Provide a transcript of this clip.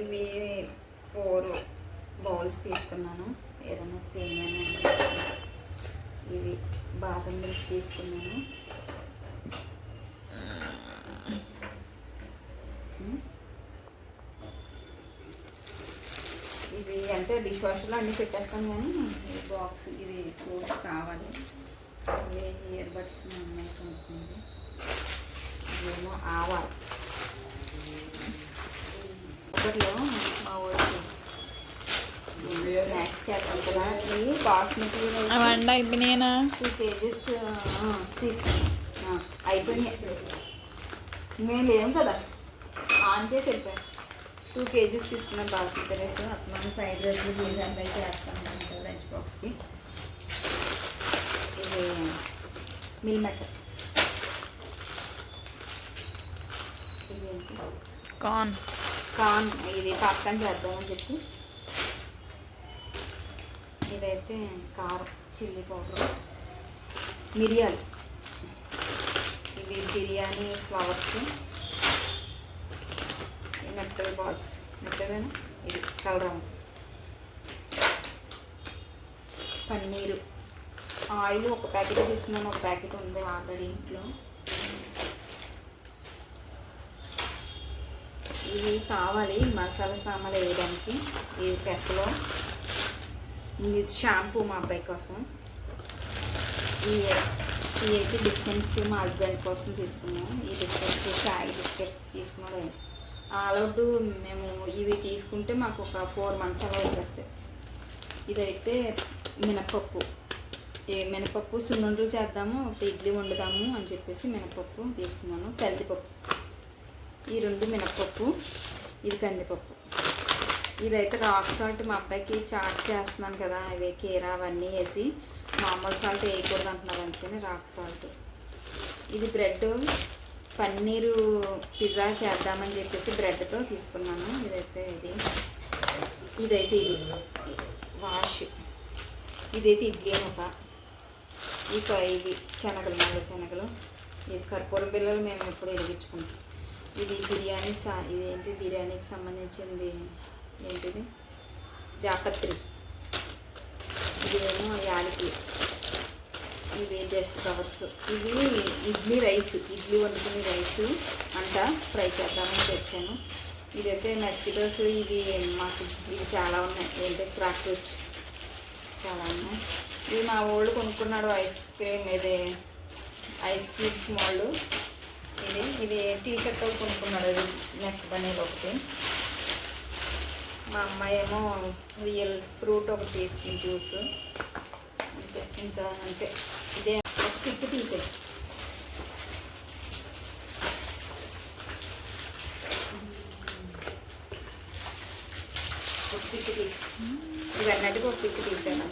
ఇవి 4 బౌల్స్ తీసుకున్నాను. ఏదైనా సేమియా, ఇవి బాదం మిల్క్ తీసుకున్నాను. ఇవి అంటే డిష్ వాషర్లో అన్నీ పెట్టేస్తాను, కానీ ఈ బాక్స్ ఇవి సోర్స్ కావాలి. ఇవి ఇయర్ బడ్స్ అన్నీ కొనుక్కుంది. ఇవేమో ఆవాలు. ఒకటిలో మా ఊరికి స్నాక్స్ చేస్తాం కదా, ఇవి బాస్మతి 2 kgs తీసుకున్నాం. అయిపోయినాయి, మేము లేము కదా, ఆన్ చేసి వెళ్ళిపోయాం. 2 kgs తీసుకున్నాం బాస్మతి రైస్. అప్పుడు ఫ్రైడ్ రైస్ అయితే చేస్తాం కదా లంచ్ బాక్స్కి. ఇది మిల్ మేకర్. ఇదేంటి కార్న్, ఇది పాప్కార్న్ చేద్దామని చెప్పి. ఇదైతే కారం, చిల్లీ పౌడర్, మిరియాలు, ఇవి బిర్యానీ ఫ్లవర్స్, మెట్టల్ బాల్స్, మెట్టలేనా ఇది కలరం, పన్నీరు, ఆయిల్ 1 ప్యాకెట్ తీసుకున్నాను. 1 ప్యాకెట్ ఉంది ఆల్రెడీ ఇంట్లో. ఇవి కావాలి మసాలా సామాన్లు వేయడానికి. ఇది పెసలో, ఇది షాంపూ మా అబ్బాయి కోసం. ఇవి అయితే బిస్కెట్స్ మా హస్బెండ్ కోసం తీసుకున్నాము. ఈ బిస్కెట్స్ చాయ్ బిస్కెట్స్ తీసుకున్నాడు. ఆల్అవుట్ మేము ఇవి తీసుకుంటే మాకు ఒక 4 months అలా వచ్చేస్తాయి. ఇదైతే మినపప్పు. మినపప్పు సున్నుండలు చేద్దాము, ఒక ఇడ్లీ వండుదాము అని చెప్పేసి మినపప్పు తీసుకున్నాను. కందిపప్పు, ఈ 2 మినపప్పు, ఇది కందిపప్పు. ఇదైతే రాక్ సాల్ట్, మా అబ్బాయికి చాట్ చేస్తున్నాను కదా, ఇవి కీరా అవన్నీ వేసి మామూలు సాల్ట్ వేయకూడదు అంటున్నారు, అందుకని రాక్ సాల్ట్. ఇది బ్రెడ్, పన్నీరు పిజ్జా చేద్దామని చెప్పేసి బ్రెడ్తో తీసుకున్నాను. ఇదైతే ఇది వాష్. ఇదైతే ఇడ్లీ అనమాట. ఇవి శనగలు, నల్ల శనగలు. ఇది కర్పూరం బిళ్ళలు మేము ఎప్పుడు వెలిగించుకుంటాం. ఇది బిర్యానీ ఇదేంటి బిర్యానీకి సంబంధించింది, ఏంటిది జాపత్రి. ఇదేమో యాలకి. ఇవి జస్ట్ కవర్స్. ఇవి ఇడ్లీ రైస్, ఇడ్లీ వండుకునే రైస్ అంట ఫ్రై చేద్దామని తెచ్చాను. ఇదైతే మెస్కిటోస్. ఇవి మాకు ఇవి చాలా ఉన్నాయి. ఏంటంటే క్రాకర్స్ చాలా ఉన్నాయి. ఇది నా ఓల్డ్ కొనుక్కున్నాడు ఐస్ క్రీమ్, ఇది ఐస్ క్రీమ్స్ మోల్డ్. ఇది టీ షర్ట్ కొనుక్కున్నాడు, అది నెక్ అనేది ఒకటి. మా అమ్మాయి ఏమో రియల్ ఫ్రూట్ ఒకటి తీసుకుని జ్యూస్. అంతే, ఇంకా అంతే. ఇదే ఒక స్టిక్ తీసే. ఒక స్టిక్ తీసి ఇవన్నట్టుగా ఒక స్టిక్ తీసాను.